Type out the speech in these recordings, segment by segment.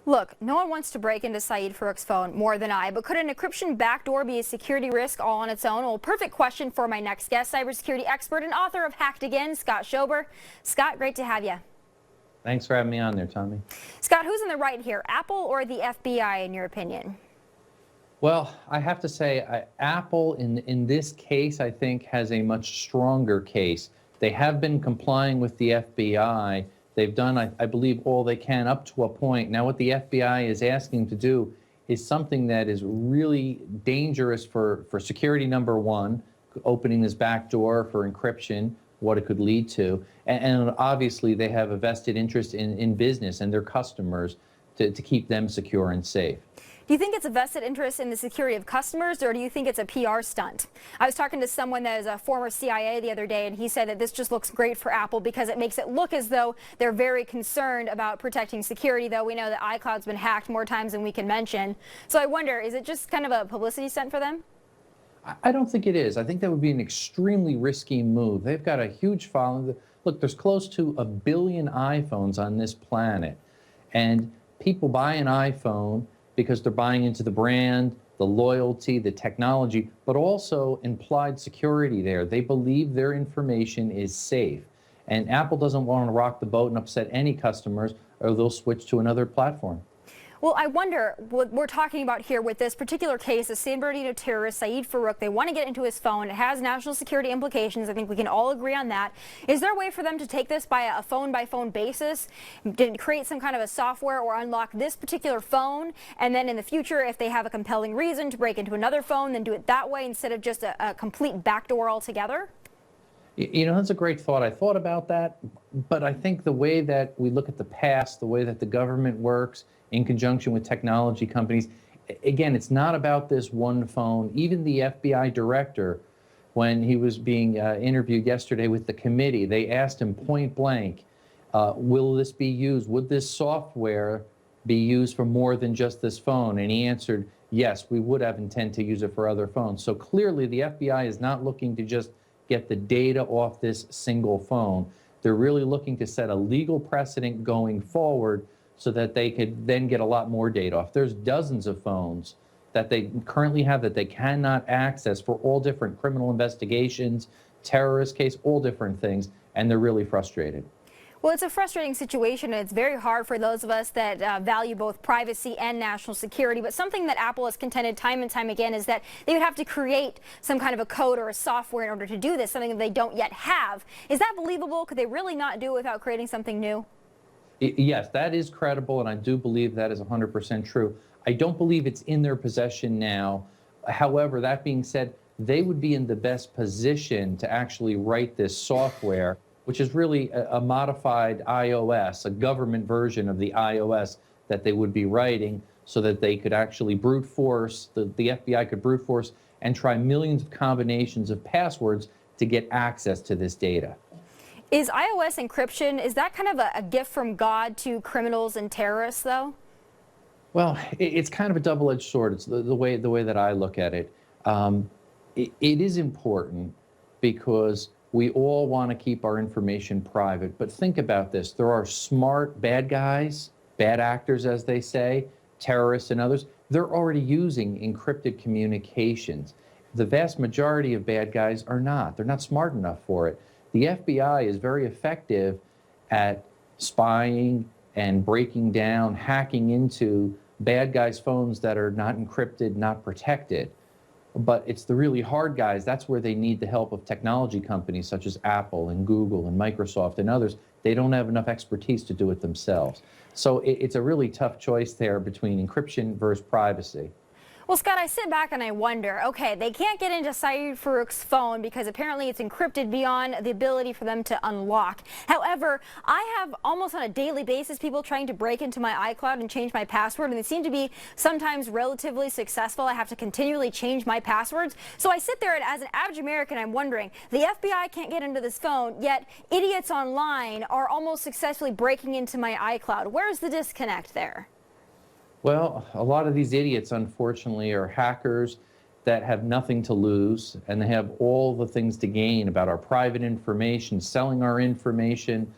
Look, no one wants to break into Saeed Farook's phone more than I, but could an encryption backdoor be a security risk all on its own? Well, perfect question for my next guest, cybersecurity expert and author of Hacked Again, Scott Schober. Scott, great to have you. Thanks for having me on there, Tomi. Scott, who's in the right here, Apple or the FBI, in your opinion? Well, I have to say, Apple, in this case, I think, has a much stronger case. They have been complying with the FBI. They've done, I believe, all they can up to a point. Now, what the FBI is asking to do is something that is really dangerous for security, number one, opening this back door for encryption, what it could lead to. And obviously, they have a vested interest in business and their customers to keep them secure and safe. Do you think it's a vested interest in the security of customers, or do you think it's a PR stunt? I was talking to someone that is a former CIA the other day, and he said that this just looks great for Apple because it makes it look as though they're very concerned about protecting security, though we know that iCloud's been hacked more times than we can mention. So I wonder, is it just kind of a publicity stunt for them? I don't think it is. I think that would be an extremely risky move. They've got a huge following. Look, there's close to 1 billion iPhones on this planet, and people buy an iPhone because they're buying into the brand, the loyalty, the technology, but also implied security there. They believe their information is safe. And Apple doesn't want to rock the boat and upset any customers, or they'll switch to another platform. Well, I wonder what we're talking about here with this particular case, the San Bernardino terrorist Saeed Farook. They want to get into his phone. It has national security implications. I think we can all agree on that. Is there a way for them to take this by a phone-by-phone basis, to create some kind of a software or unlock this particular phone, and then in the future, if they have a compelling reason to break into another phone, then do it that way instead of just a complete backdoor altogether? You know, that's a great thought. I thought about that, but I think the way that we look at the past, the way that the government works in conjunction with technology companies, again, it's not about this one phone. Even the FBI director, when he was being interviewed yesterday with the committee, they asked him point blank, will this be used? Would this software be used for more than just this phone? And he answered, yes, we would have intent to use it for other phones. So clearly the FBI is not looking to just get the data off this single phone. They're really looking to set a legal precedent going forward so that they could then get a lot more data off. There's dozens of phones that they currently have that they cannot access for all different criminal investigations, terrorist case, all different things, and they're really frustrated. Well, it's a frustrating situation, and it's very hard for those of us that value both privacy and national security. But something that Apple has contended time and time again is that they would have to create some kind of a code or a software in order to do this, something that they don't yet have. Is that believable? Could they really not do it without creating something new? Yes, that is credible, and I do believe that is 100% true. I don't believe it's in their possession now. However, that being said, they would be in the best position to actually write this software, which is really a modified iOS, a government version of the iOS that they would be writing so that they could actually brute force, the FBI could brute force and try millions of combinations of passwords to get access to this data. Is iOS encryption, is that kind of a gift from God to criminals and terrorists, though? Well, it's kind of a double-edged sword. It's the way that I look at it. It is important because we all want to keep our information private. But think about this. There are smart bad guys, bad actors, as they say, terrorists and others. They're already using encrypted communications. The vast majority of bad guys are not. They're not smart enough for it. The FBI is very effective at spying and breaking down, hacking into bad guys' phones that are not encrypted, not protected. But it's the really hard guys. That's where they need the help of technology companies such as Apple and Google and Microsoft and others. They don't have enough expertise to do it themselves. So it's a really tough choice there between encryption versus privacy. Well, Scott, I sit back and I wonder, okay, they can't get into Saeed Farook's phone because apparently it's encrypted beyond the ability for them to unlock. However, I have almost on a daily basis people trying to break into my iCloud and change my password, and they seem to be sometimes relatively successful. I have to continually change my passwords. So I sit there and as an average American, I'm wondering, the FBI can't get into this phone, yet idiots online are almost successfully breaking into my iCloud. Where's the disconnect there? Well, a lot of these idiots, unfortunately, are hackers that have nothing to lose, and they have all the things to gain about our private information, selling our information.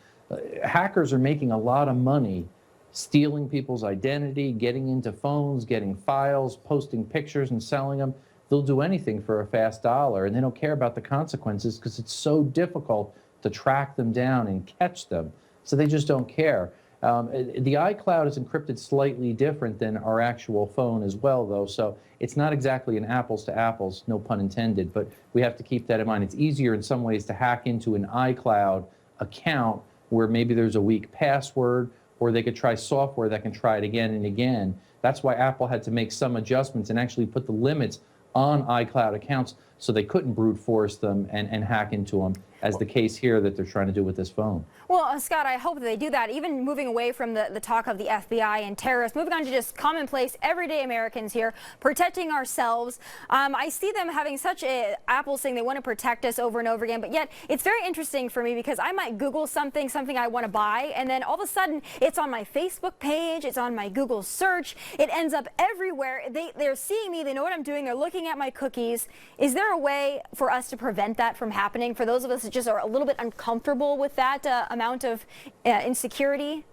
Hackers are making a lot of money stealing people's identity, getting into phones, getting files, posting pictures and selling them. They'll do anything for a fast dollar, and they don't care about the consequences because it's so difficult to track them down and catch them. So they just don't care. The iCloud is encrypted slightly different than our actual phone as well, though. So it's not exactly an apples to apples, no pun intended, but we have to keep that in mind. It's easier in some ways to hack into an iCloud account where maybe there's a weak password, or they could try software that can try it again and again. That's why Apple had to make some adjustments and actually put the limits on iCloud accounts so they couldn't brute force them and hack into them, as the case here that they're trying to do with this phone. Well, Scott, I hope that they do that, even moving away from the talk of the FBI and terrorists, moving on to just commonplace, everyday Americans here, protecting ourselves. I see them having such Apple saying they want to protect us over and over again, but yet it's very interesting for me because I might Google something I want to buy, and then all of a sudden it's on my Facebook page, it's on my Google search, it ends up everywhere. They're seeing me, they know what I'm doing, they're looking at my cookies. Is there a way for us to prevent that from happening, for those of us that just are a little bit uncomfortable with that amount of insecurity?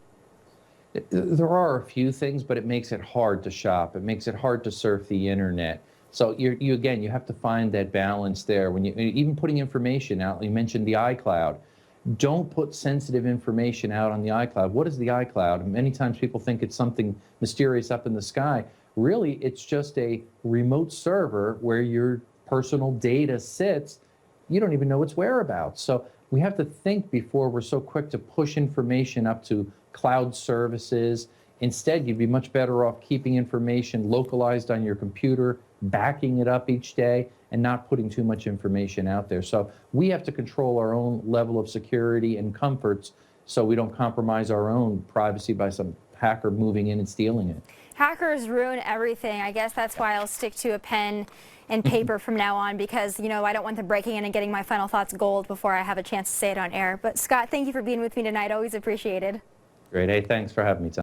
There are a few things, but it makes it hard to shop. It makes it hard to surf the internet. So you have to find that balance there. When you even putting information out, you mentioned the iCloud. Don't put sensitive information out on the iCloud. What is the iCloud? Many times people think it's something mysterious up in the sky. Really, it's just a remote server where your personal data sits. You don't even know its whereabouts. So we have to think before we're so quick to push information up to cloud services. Instead, you'd be much better off keeping information localized on your computer, backing it up each day, and not putting too much information out there. So we have to control our own level of security and comforts so we don't compromise our own privacy by some hacker moving in and stealing it. Hackers ruin everything. I guess that's why I'll stick to a pen and paper from now on, because, you know, I don't want them breaking in and getting my final thoughts gold before I have a chance to say it on air. But Scott, thank you for being with me tonight. Always appreciated. Great. Hey, thanks for having me, Tom.